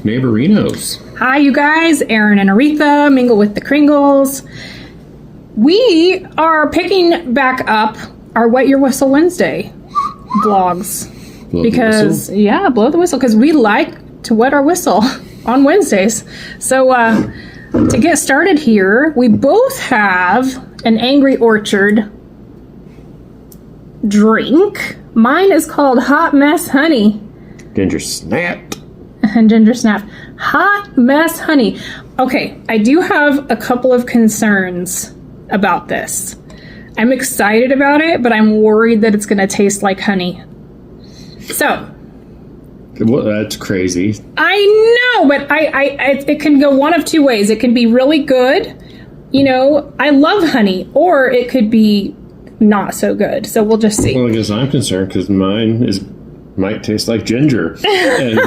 neighborinos. Hi, you guys. Aaron and Aretha, Mingle with the Kringles. We are picking back up our Wet Your Whistle Wednesday vlogs. Blow the whistle, because we like to wet our whistle on Wednesdays. So to get started here, we both have an Angry Orchard drink. Mine is called Hot Mess Honey. Ginger Snap. And Ginger Snap. Hot Mess Honey. Okay, I do have a couple of concerns about this. I'm excited about it, but I'm worried that it's going to taste like honey. So. Well, that's crazy. I know, but it can go one of two ways. It can be really good. You know, I love honey, or it could be not so good. So we'll just see. Well, I guess I'm concerned because mine might taste like ginger. And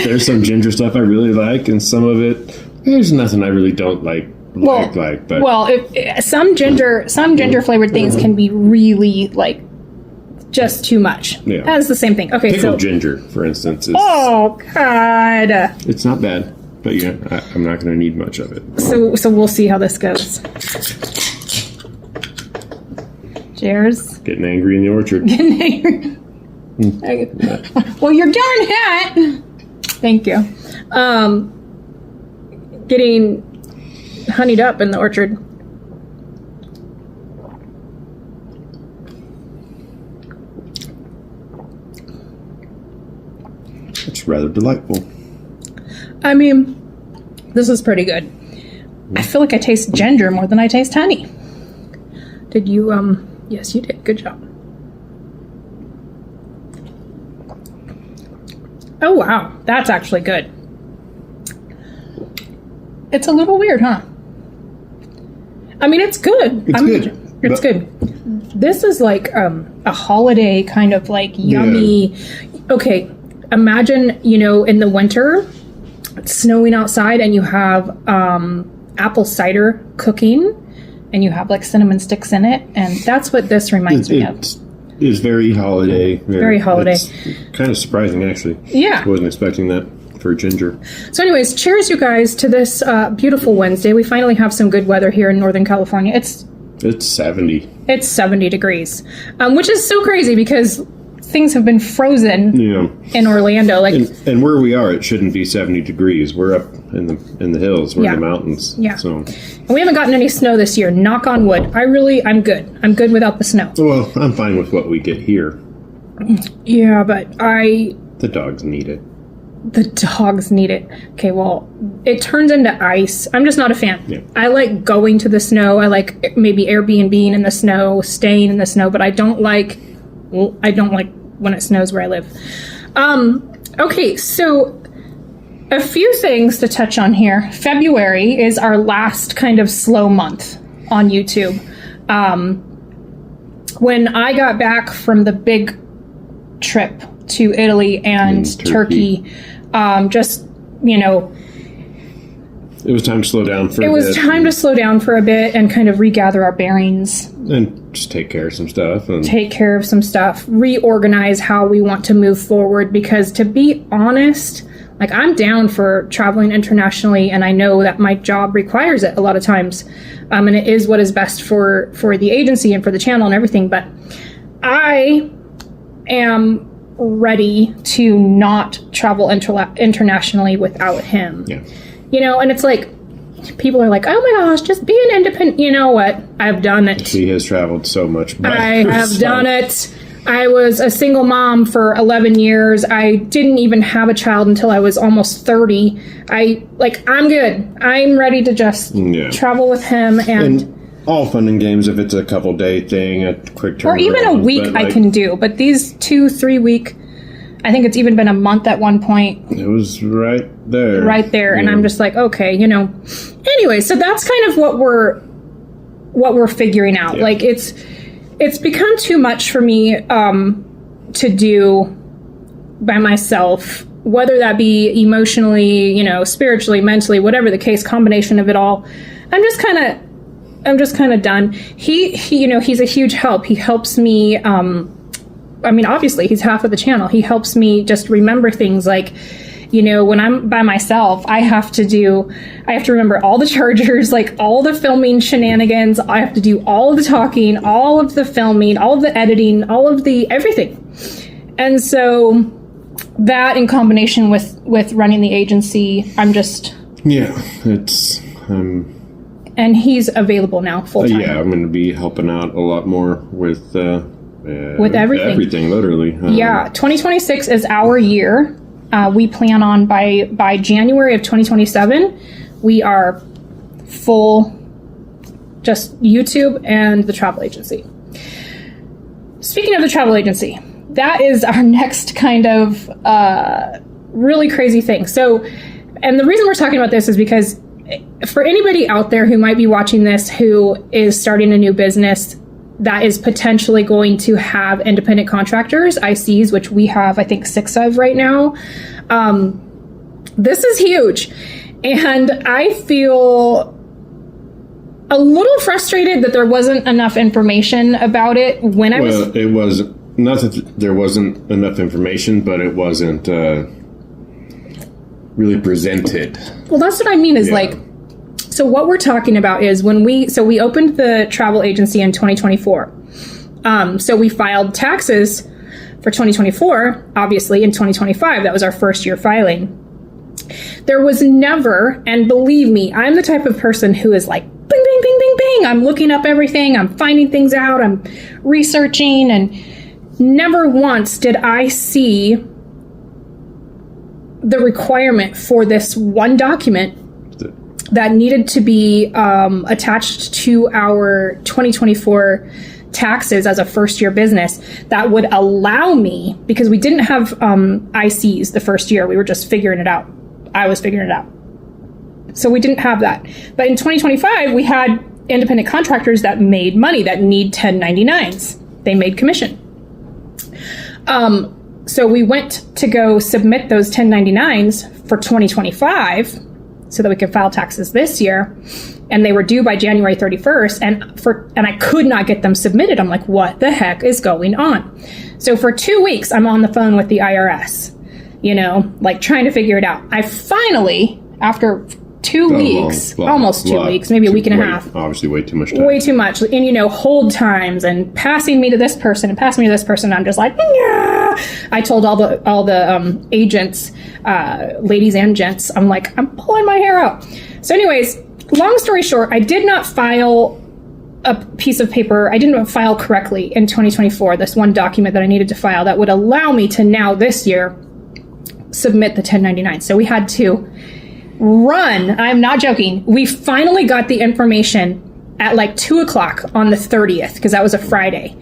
there's some ginger stuff I really like, and some of it, there's nothing I really don't like. But some ginger flavored things can be really like just too much. Yeah. That's the same thing. Okay, pickled ginger, for instance, is, oh God, it's not bad, but yeah, I'm not going to need much of it. So we'll see how this goes. Cheers. Getting angry in the orchard. Getting angry. Well, you're darn hat. Thank you. Getting honeyed up in the orchard. It's rather delightful. I mean, this is pretty good. I feel like I taste ginger more than I taste honey. Did you, yes, you did. Good job. Oh, wow. That's actually good. It's a little weird, huh? I mean, it's good. It's good. This is like a holiday kind of like yummy. Yeah. Okay, imagine, you know, in the winter, it's snowing outside and you have apple cider cooking and you have like cinnamon sticks in it. And that's what this reminds me of. It's very holiday. Very holiday. It's kind of surprising, actually. Yeah. I wasn't expecting that for ginger. So anyways, cheers, you guys, to this beautiful Wednesday. We finally have some good weather here in Northern California. It's 70. It's 70 degrees, which is so crazy because things have been frozen in Orlando. Like, and where we are, it shouldn't be 70 degrees. We're up in the hills. We're in the mountains. Yeah. So. And we haven't gotten any snow this year. Knock on wood. I'm good. I'm good without the snow. Well, I'm fine with what we get here. Yeah, but the dogs need it. The dogs need it. Okay, well, it turns into ice. I'm just not a fan. Yeah. I like going to the snow. I like maybe Airbnb-ing in the snow, staying in the snow, but I don't like when it snows where I live. Okay, so a few things to touch on here. February is our last kind of slow month on YouTube. When I got back from the big trip to Italy and Turkey, just, you know, it was time to slow down for a bit. It was time to slow down for a bit and kind of regather our bearings. And just take care of some stuff. Reorganize how we want to move forward. Because to be honest, like, I'm down for traveling internationally, and I know that my job requires it a lot of times. And it is what is best for the agency and for the channel and everything. But I am ready to not travel internationally without him. Yeah. You know, and it's like, people are like, oh my gosh, just be an independent. You know what? I've done it. She has traveled so much. I have done it. I was a single mom for 11 years. I didn't even have a child until I was almost 30. I'm good. I'm ready to just travel with him and all fun and games if it's a couple day thing, a quick turnaround. Or even a week I can do. But these 2-3 week, I think it's even been a month at one point. It was right there. Right there. Yeah. And I'm just like, okay, you know. Anyway, so that's kind of what we're figuring out. Yeah. Like, it's become too much for me to do by myself, whether that be emotionally, you know, spiritually, mentally, whatever the case, combination of it all. I'm just kind of done. He you know, he's a huge help. He helps me, I mean, obviously he's half of the channel. He helps me just remember things like, You know, when I'm by myself, I have to remember all the chargers, like all the filming shenanigans. I have to do all of the talking, all of the filming, all of the editing, all of the everything. And so that in combination with running the agency, I'm just... Yeah, it's... and he's available now full-time. Yeah, I'm going to be helping out a lot more with everything. Everything, literally. 2026 is our year. We plan on by January of 2027, we are full, just YouTube and the travel agency. Speaking of the travel agency, that is our next kind of really crazy thing. So, and the reason we're talking about this is because for anybody out there who might be watching this who is starting a new business that is potentially going to have independent contractors, ICs, which we have, I think, 6 of right now. This is huge. And I feel a little frustrated that there wasn't enough information about it when I was... Well, it was not that there wasn't enough information, but it wasn't really presented. Well, that's what I mean is like... So what we're talking about is we opened the travel agency in 2024. So we filed taxes for 2024, obviously in 2025. That was our first year filing. There was never, and believe me, I'm the type of person who is like, bing, bing, bing, bing, bing. I'm looking up everything. I'm finding things out. I'm researching. And never once did I see the requirement for this one document that needed to be attached to our 2024 taxes as a first year business that would allow me, because we didn't have ICs the first year. We were just figuring it out. I was figuring it out. So we didn't have that. But in 2025, we had independent contractors that made money, that need 1099s. They made commission. So we went to go submit those 1099s for 2025 so that we could file taxes this year. And they were due by January 31st. And I could not get them submitted. I'm like, what the heck is going on? So for 2 weeks, I'm on the phone with the IRS, like trying to figure it out. I finally, after 2 weeks, almost 2 weeks, maybe a week and a half. Obviously way too much time. Way too much. And, hold times and passing me to this person and passing me to this person. I'm just like, yeah. I told all the agents, ladies and gents, I'm like, I'm pulling my hair out. So anyways, long story short, I did not file a piece of paper. I didn't file correctly in 2024, this one document that I needed to file that would allow me to now this year submit the 1099. So we had to run. I'm not joking. We finally got the information at like 2:00 on the 30th, because that was a Friday.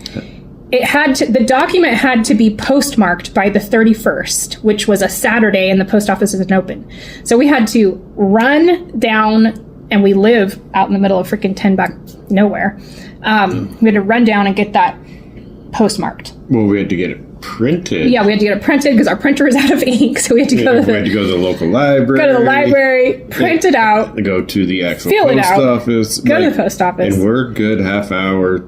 The document had to be postmarked by the 31st, which was a Saturday, and the post office isn't open. So we had to run down, and we live out in the middle of freaking Tenbuck nowhere. We had to run down and get that postmarked. Well, we had to get it printed. Yeah, we had to get it printed because our printer is out of ink. So we had to go to the local library. Go to the library, print it out. Go to the actual post office. Go to the post office. And we're a good half hour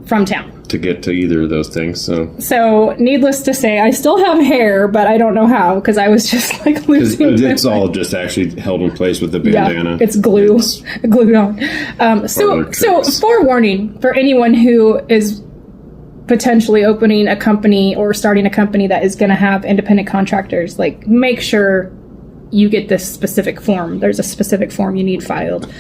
from town to get to either of those things. So needless to say, I still have hair, but I don't know how, because I was just like losing. It's all just actually held in place with the bandana. Yeah, it's glued on. So forewarning for anyone who is potentially opening a company or starting a company that is going to have independent contractors, like, make sure you get this specific form. There's a specific form you need filed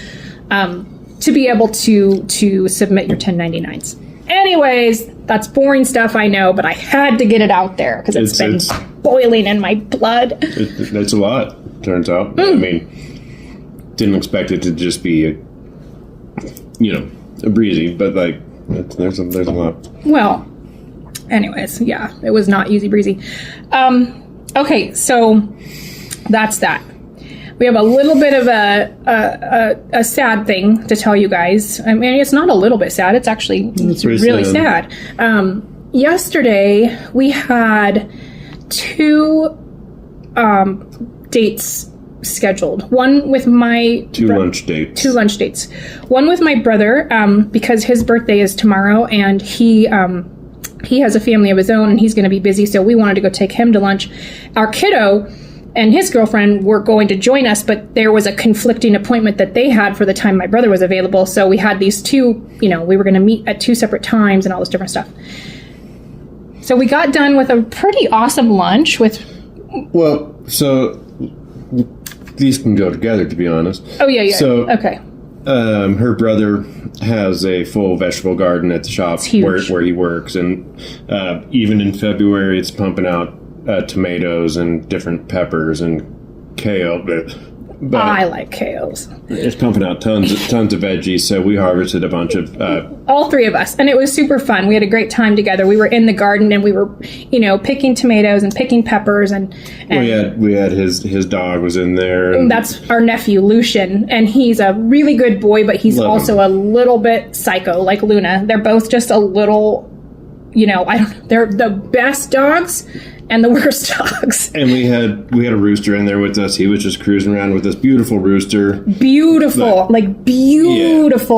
to be able to submit your 1099s. Anyways, that's boring stuff, I know, but I had to get it out there because it's been boiling in my blood. It's a lot, turns out. I mean, didn't expect it to just be a breezy, but like, there's a lot. Well, anyways, yeah, it was not easy breezy. Okay, so that's that. We have a little bit of a sad thing to tell you guys. I mean, it's not a little bit sad. It's actually really sad. Yesterday, we had 2 dates scheduled. One with my... 2 lunch dates. 2 lunch dates. One with my brother, because his birthday is tomorrow, and he has a family of his own, and he's going to be busy, so we wanted to go take him to lunch. Our kiddo and his girlfriend were going to join us, but there was a conflicting appointment that they had for the time my brother was available. So we had these two, we were going to meet at 2 separate times and all this different stuff. So we got done with a pretty awesome lunch with... Well, so these can go together, to be honest. Oh, yeah. So, okay. Her brother has a full vegetable garden at the shop where he works, and even in February, it's pumping out tomatoes and different peppers and kale. But I like kales. It's pumping out tons of veggies, so we harvested a bunch of... all three of us, and it was super fun. We had a great time together. We were in the garden, and we were, picking tomatoes and picking peppers, and we had his dog was in there. And that's our nephew, Lucian, and he's a really good boy, but he's also a little bit psycho, like Luna. They're both just a little, they're the best dogs and the worst dogs. And we had a rooster in there with us. He was just cruising around with this beautiful rooster. Beautiful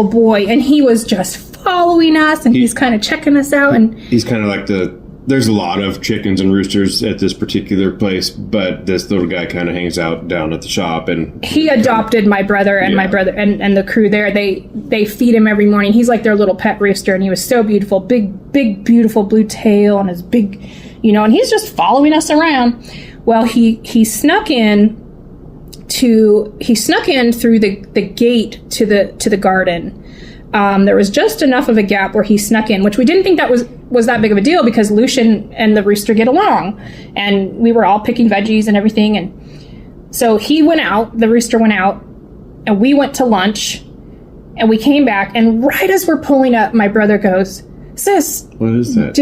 boy. And he was just following us, and he's kind of checking us out. And he's kind of like there's a lot of chickens and roosters at this particular place, but this little guy kind of hangs out down at the shop. And he adopted my brother and my brother and the crew there. They feed him every morning. He's like their little pet rooster, and he was so beautiful. Big, beautiful blue tail and his big... and he's just following us around. Well, he snuck in through the gate to the garden. There was just enough of a gap where he snuck in, which we didn't think that was that big of a deal because Lucian and the rooster get along, and we were all picking veggies and everything. And so he went out, the rooster went out, and we went to lunch, and we came back, and right as we're pulling up, my brother goes, "Sis, what is that?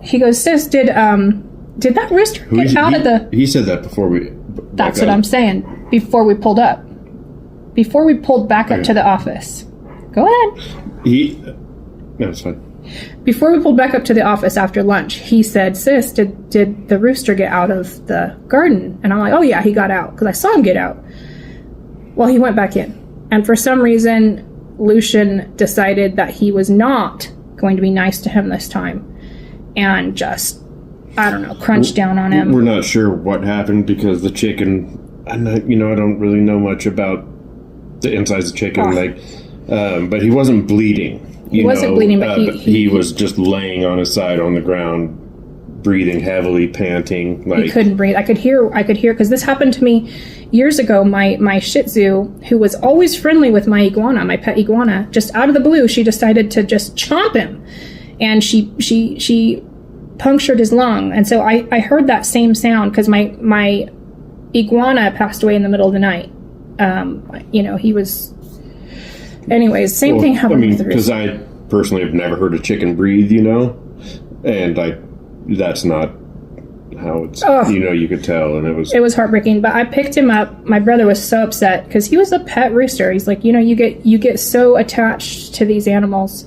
He goes, sis, did that rooster get out of the... He said that before we... That's what I'm saying. Before we pulled up. Before we pulled back up to the office. Go ahead. No, it's fine. Before we pulled back up to the office after lunch, he said, sis, did the rooster get out of the garden? And I'm like, oh yeah, he got out, because I saw him get out. Well, he went back in. And for some reason, Lucian decided that he was not going to be nice to him this time, and just, I don't know, crunched down on him. We're not sure what happened because the chicken, I don't really know much about the insides of chicken, but he wasn't bleeding. He wasn't bleeding, but he was just laying on his side on the ground, breathing heavily, panting. He couldn't breathe. I could hear, because this happened to me years ago. My Shih Tzu, who was always friendly with my iguana, my pet iguana, just out of the blue, she decided to just chomp him, and she punctured his lung. And so I heard that same sound because my iguana passed away in the middle of the night. He was... Anyways, same thing happened with the rooster. Because I personally have never heard a chicken breathe, and that's not how it's, you could tell, and it was heartbreaking. But I picked him up. My brother was so upset because he was a pet rooster. He's like, you get so attached to these animals.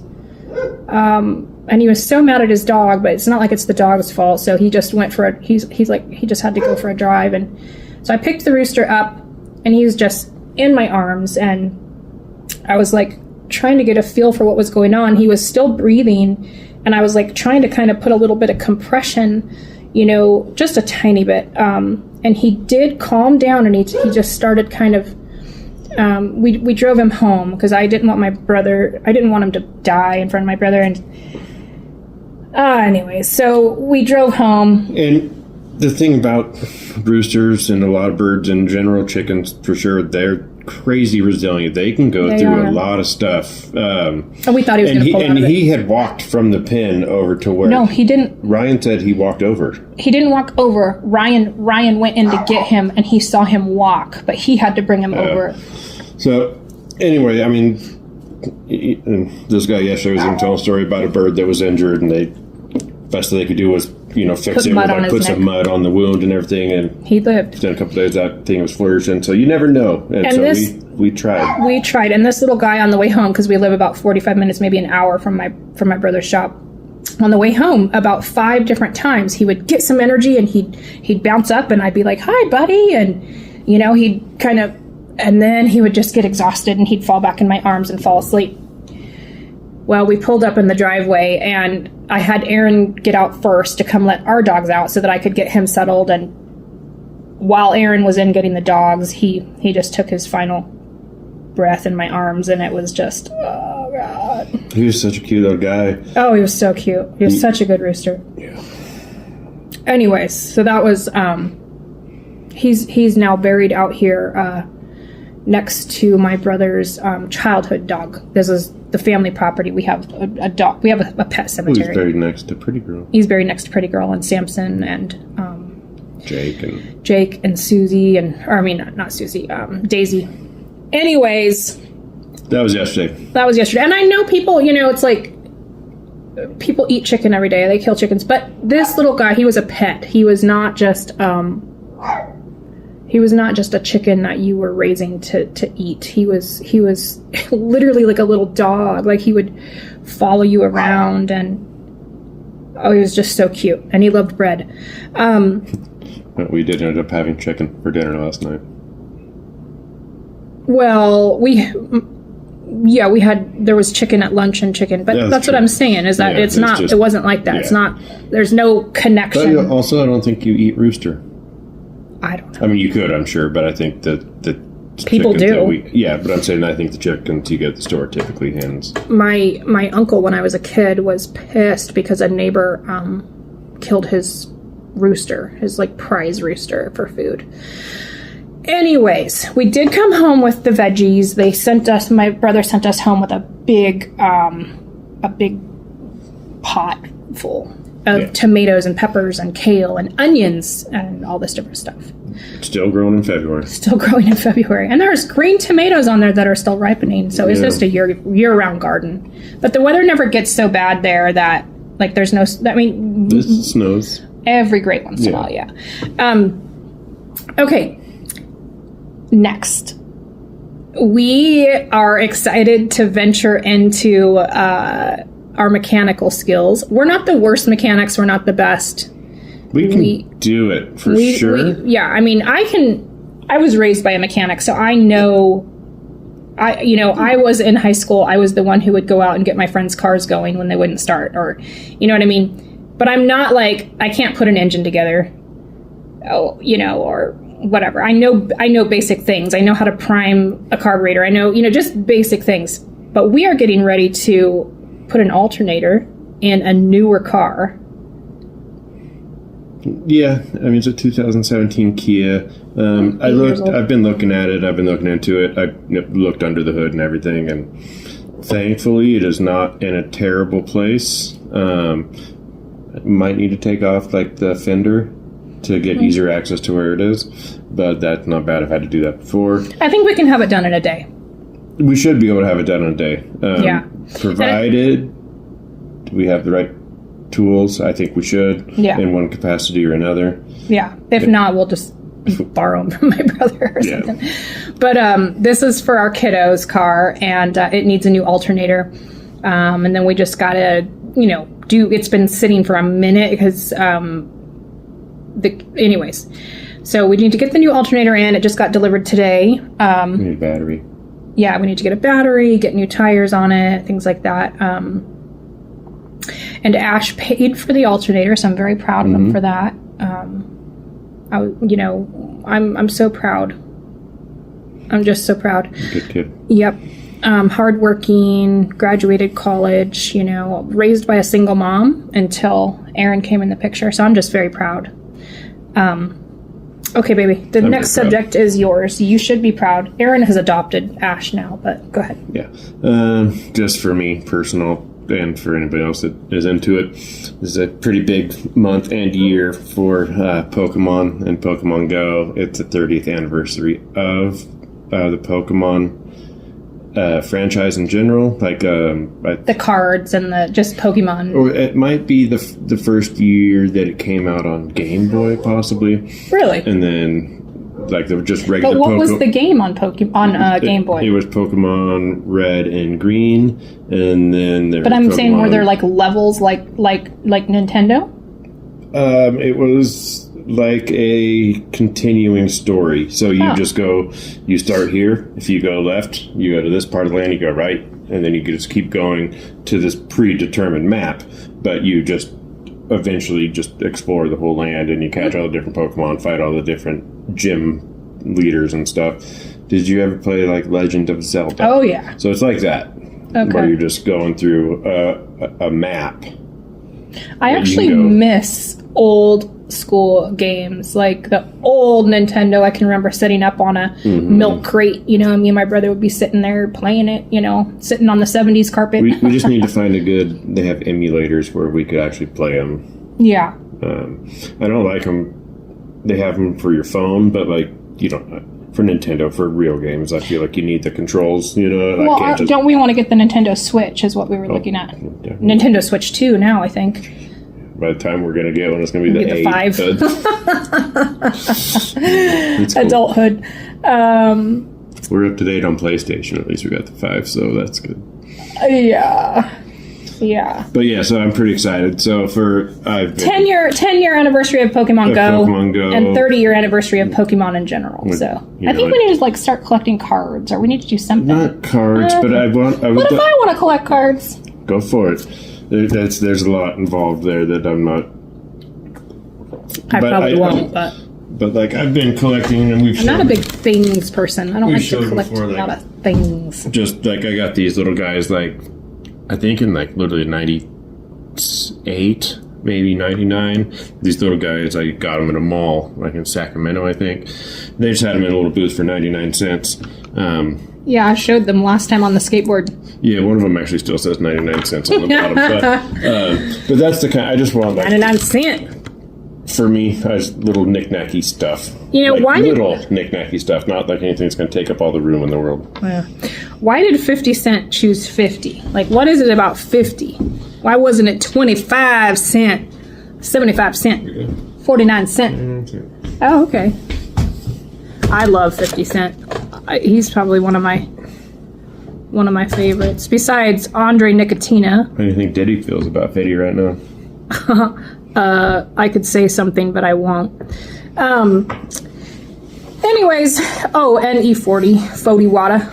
And he was so mad at his dog, but it's not like it's the dog's fault. So he just went for he just had to go for a drive. And so I picked the rooster up, and he was just in my arms, and I was like trying to get a feel for what was going on. He was still breathing, and I was like trying to kind of put a little bit of compression, just a tiny bit. And he did calm down, and he just started kind of, we drove him home because I didn't want him to die in front of my brother. And anyways, so we drove home. And the thing about roosters and a lot of birds in general, chickens for sure, they're crazy resilient. They can go through a lot of stuff. And we thought he was going to pull out of it. He had walked from the pen over to where... No, he didn't. Ryan said he walked over. He didn't walk over. Ryan went in to get him, and he saw him walk, but he had to bring him over. So, anyway, this guy yesterday was going to tell a story about a bird that was injured, and best they could do was, fix it, put some mud on the wound and everything, and he lived. Then a couple of days that thing was flourishing, so you never know. And so we tried. We tried, and this little guy on the way home, because we live about 45 minutes, maybe an hour from my brother's shop. On the way home, about 5 different times, he would get some energy, and he'd bounce up, and I'd be like, "Hi, buddy," and he'd kind of, and then he would just get exhausted, and he'd fall back in my arms and fall asleep. Well, we pulled up in the driveway, and I had Aaron get out first to come let our dogs out so that I could get him settled. And while Aaron was in getting the dogs, he just took his final breath in my arms, and it was just, oh God. He was such a cute little guy. Oh, he was so cute. He was such a good rooster. Yeah. Anyways, so that was, he's now buried out here, next to my brother's childhood dog. This is the family property. We have a dog. We have a pet cemetery. He's buried next to Pretty Girl. He's buried next to Pretty Girl and Samson and Jake and Susie not Susie, Daisy. Anyways, that was yesterday. And I know people, it's like people eat chicken every day. They kill chickens, but this little guy, he was a pet. He was not just a chicken that you were raising to eat. He was literally like a little dog. Like, he would follow you around, and he was just so cute. And he loved bread. We did end up having chicken for dinner last night. Well, there was chicken at lunch and chicken, but that's what I'm saying is that it wasn't like that. Yeah. It's not, there's no connection. But also, I don't think you eat rooster. I don't know. I mean, you could, I'm sure, but I think that the people do. But I'm saying I think the chickens you get at the store typically hens. My uncle, when I was a kid, was pissed because a neighbor killed his rooster, his like prize rooster, for food. Anyways, we did come home with the veggies. My brother sent us home with a big pot full of tomatoes and peppers and kale and onions and all this different stuff. Still growing in February. And there's green tomatoes on there that are still ripening. So it's just a year-round garden. But the weather never gets so bad there that, like, there's no... I mean... This snows. Every great once in a while, yeah. Okay. Next. We are excited to venture into... our mechanical skills. We're not the worst mechanics. We're not the best. We can do it for sure. I mean, I was raised by a mechanic, so I know. I was in high school. I was the one who would go out and get my friends' cars going when they wouldn't start, or you know what I mean. But I'm not like, I can't put an engine together. Or whatever. I know basic things. I know how to prime a carburetor. I know just basic things. But we are getting ready to put an alternator in a newer car. Yeah, I mean, it's a 2017 Kia. I've been looking at it. I've been looking into it. I looked under the hood and everything, and thankfully it is not in a terrible place. Might need to take off like the fender to get easier access to where it is, but that's not bad. I've had to do that before. I think we can have it done in a day. We should be able to have it done in a day. Provided we have the right tools, I think we should, in one capacity or another. Yeah. If not, we'll just borrow them from my brother or something. But this is for our kiddo's car, and it needs a new alternator. And then we just got to, it's been sitting for a minute because, anyways. So we need to get the new alternator in. It just got delivered today. We need a battery. Yeah, we need to get a battery, get new tires on it, things like that. And Ash paid for the alternator, so I'm very proud of him for that. I'm so proud. I'm just so proud. Good kid. Yep. Hardworking, graduated college, raised by a single mom until Aaron came in the picture. So I'm just very proud. Okay, baby. The next subject is yours. You should be proud. Aaron has adopted Ash now, but go ahead. Yeah. Just for me, personal, and for anybody else that is into it, this is a pretty big month and year for Pokemon and Pokemon Go. It's the 30th anniversary of the Pokemon franchise in general, like the cards and the just Pokemon. Or it might be the first year that it came out on Game Boy, possibly. Really? And then like the just regular. But what was the game on Game Boy? It was Pokemon Red and Green, and then there. But I'm Pokemon, saying, were there like levels like Nintendo? It was like a continuing story. So you just go, you start here. If you go left, you go to this part of the land, you go right, and then you just keep going to this predetermined map. But you just eventually just explore the whole land, and you catch all the different Pokemon, fight all the different gym leaders and stuff. Did you ever play like Legend of Zelda? Oh yeah. So it's like that, where you're just going through a map. I actually miss old school games, like the old Nintendo. I can remember sitting up on a milk crate, me and my brother would be sitting there playing it, sitting on the 70s carpet. We just need to find they have emulators where we could actually play them. Yeah. I don't like them. They have them for your phone, but like, for Nintendo, for real games, I feel like you need the controls, Well, don't we want to get the Nintendo Switch is what we were looking at. Definitely. Nintendo Switch 2 now, I think. By the time we're going to get one, it's going to be the 5. Cool. Adulthood. We're up to date on PlayStation. At least we got the 5, so that's good. Yeah. But yeah, so I'm pretty excited. So for 10 year anniversary of Pokemon Go, and 30-year anniversary of Pokemon in general. So I think we need to start collecting cards, or we need to do something. Not cards, but what if I want to collect cards? Go for it. There's a lot involved there that I'm not. I probably won't, but like I've been collecting, and I'm not a big things person. I don't like to collect a lot of things. Just like I got these little guys, like I think in like literally 98, maybe 99. These little guys, I got them at a mall, like in Sacramento, I think. They just had them in a little booth for 99 cents. Yeah, I showed them last time on the skateboard. Yeah, one of them actually still says 99 cents on the bottom. But that's the kind I just want. Like, 99 cents. For me, as little knick-knacky stuff. Why little knick-knacky stuff, not like anything that's going to take up all the room in the world. Yeah. Why did 50 Cent choose 50? Like, what is it about 50? Why wasn't it 25 cent, 75 cent, 49 cent? Oh, okay. I love 50 Cent. He's probably one of my favorites. Besides Andre Nicotina. How do you think Diddy feels about 50 right now? I could say something, but I won't. Anyways, and E40, Fody Wada.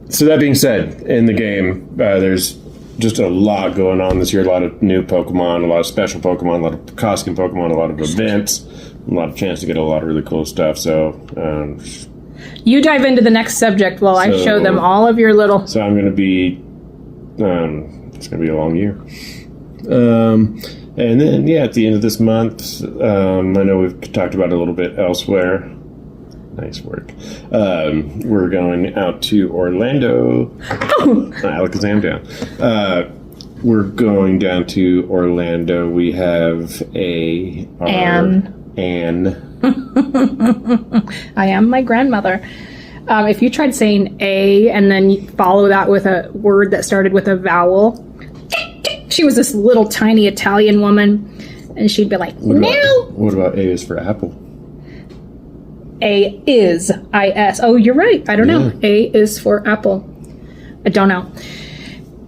So that being said, in the game, there's just a lot going on this year. A lot of new Pokemon, a lot of special Pokemon, a lot of costume Pokemon, a lot of events, a lot of chance to get a lot of really cool stuff. So you dive into the next subject while I show them all of your little... So I'm going to be... it's going to be a long year. And then, at the end of this month, I know we've talked about it a little bit elsewhere. Nice work. We're going out to Orlando. Alakazam down. We're going down to Orlando. We have Anne. I am my grandmother. If you tried saying A and then you follow that with a word that started with a vowel, she was this little tiny Italian woman, and she'd be like, "No." What about A is for apple? A is I-S. Oh, you're right. I don't know. A is for apple. I don't know.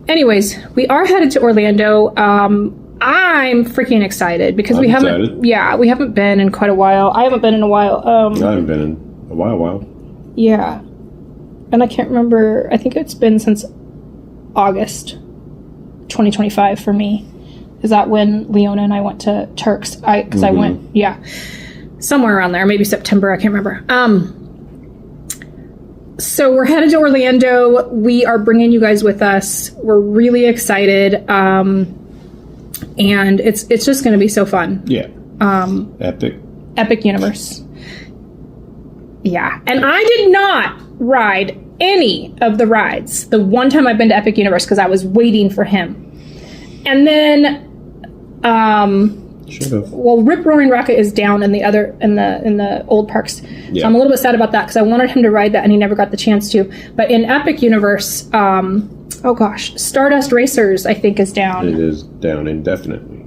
Anyways, we are headed to Orlando. I'm freaking excited because we haven't been in quite a while. I haven't been in a while. I haven't been in a while. Yeah. And I can't remember. I think it's been since August 2025 for me. Is that when Leona and I went to Turks? I went, somewhere around there, maybe September. I can't remember. So we're headed to Orlando. We are bringing you guys with us. We're really excited, and it's just going to be so fun. Yeah. Epic Universe. Yeah, and I did not ride any of the rides the one time I've been to Epic Universe because I was waiting for him. And then well, Rip Roaring Rocket is down in the old parks. Yeah. So I'm a little bit sad about that because I wanted him to ride that and he never got the chance to. But in Epic Universe, Stardust Racers I think is down. It is down indefinitely.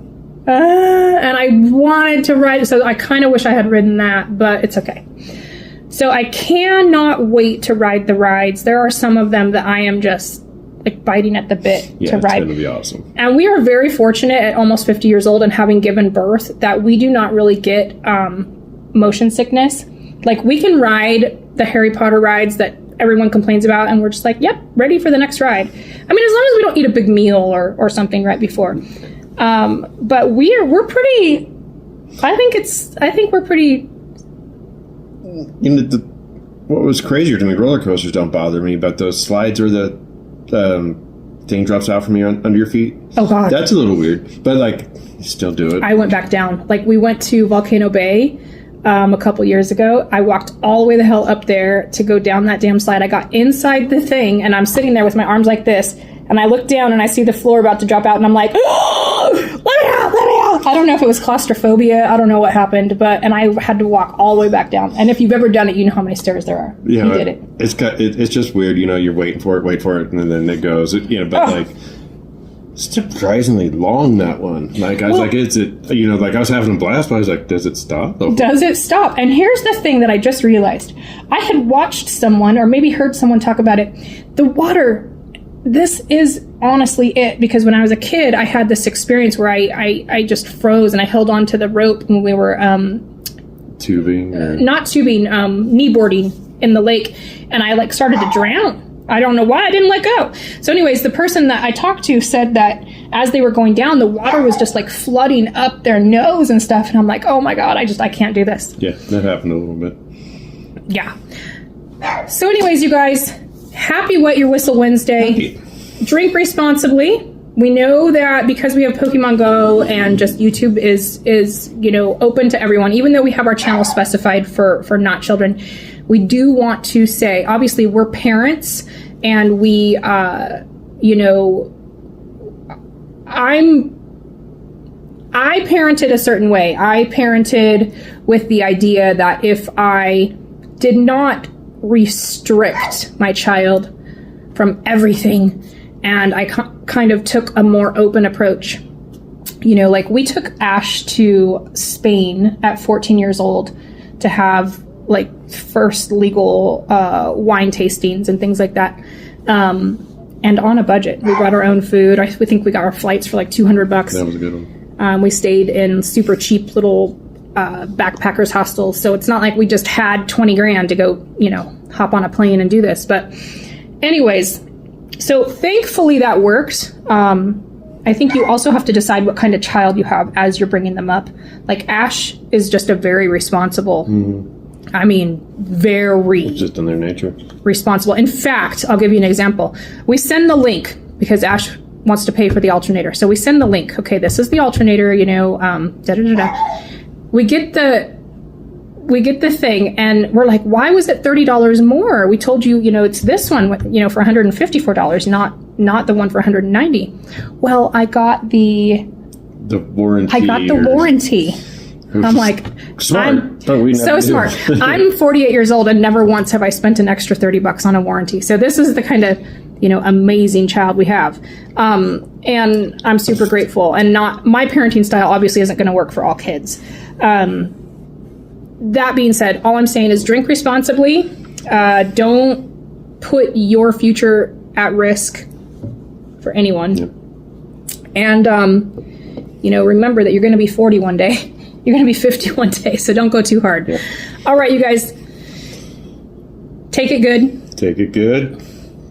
And I wanted to ride, so I kind of wish I had ridden that, but it's okay. So I cannot wait to ride the rides. There are some of them that I am just like biting at the bit to ride. It's going to be awesome. And we are very fortunate at almost 50 years old and having given birth that we do not really get motion sickness. Like we can ride the Harry Potter rides that everyone complains about and we're just like, yep, ready for the next ride. I mean, as long as we don't eat a big meal or something right before. But we're pretty. I think we're pretty. You know, what was crazier to me? Roller coasters don't bother me, but those slides where the thing drops out from you under your feet. Oh God, that's a little weird. But like, you still do it. I went back down. Like we went to Volcano Bay a couple years ago. I walked all the way the hell up there to go down that damn slide. I got inside the thing, and I'm sitting there with my arms like this. And I look down and I see the floor about to drop out, and I'm like, oh, let me out, let me out. I don't know if it was claustrophobia. I don't know what happened, and I had to walk all the way back down. And if you've ever done it, you know how many stairs there are. Yeah, you did it. It's just weird, you know. You're waiting for it, and then it goes. You know, but like, it's surprisingly long, that one. Like I was like, is it? You know, like I was having a blast, but I was like, does it stop? Oh. Does it stop? And here's the thing that I just realized: I had watched someone, or maybe heard someone talk about it. The water. This is honestly it, because when I was a kid, I had this experience where I just froze and I held on to the rope when we were tubing, not tubing, kneeboarding in the lake, and I like started to drown. I don't know why I didn't let go. So anyways, the person that I talked to said that as they were going down, the water was just like flooding up their nose and stuff, and I'm like, oh my God, I can't do this. Yeah, that happened a little bit. Yeah. So anyways, you guys, happy Wet Your Whistle Wednesday. Happy. Drink responsibly. We know that because we have Pokemon Go and just YouTube is open to everyone, even though we have our channel specified for not children. We do want to say, obviously, we're parents, and we, I parented a certain way. I parented with the idea that if I did not restrict my child from everything, and I kind of took a more open approach. You know, like we took Ash to Spain at 14 years old to have like first legal wine tastings and things like that. And on a budget. We brought our own food. We think we got our flights for like $200. That was a good one. We stayed in super cheap little backpackers hostels. So it's not like we just had 20 grand to go, hop on a plane and do this. But anyways, so thankfully that worked. I think you also have to decide what kind of child you have as you're bringing them up. Like Ash is just a very responsible, very just in their nature. Responsible. In fact, I'll give you an example. We send the link because Ash wants to pay for the alternator. So we send the link. Okay, this is the alternator, We get the thing, and we're like, why was it $30 more? We told you, it's this one, for $154, not the one for $190. Well, I got the warranty. I got the warranty. I'm like, smart. So smart. I'm 48 years old, and never once have I spent an extra $30 on a warranty. So this is the kind of, amazing child we have. And I'm super grateful. And my parenting style obviously isn't going to work for all kids. That being said, all I'm saying is drink responsibly. Don't put your future at risk for anyone. Yeah. And, remember that you're going to be 40 one day. You're going to be 50 one day, so don't go too hard. Yeah. All right, you guys. Take it good. Take it good.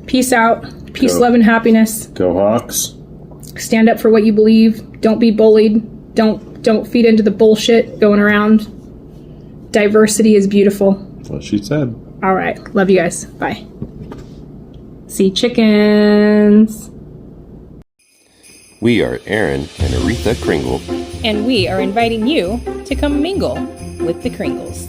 Peace out. Peace, love, and happiness. Go Hawks. Stand up for what you believe. Don't be bullied. Don't feed into the bullshit going around. Diversity is beautiful. That's what she said. All right. Love you guys. Bye. See chickens. We are Aaron and Aretha Kringle. And we are inviting you to come mingle with the Kringles.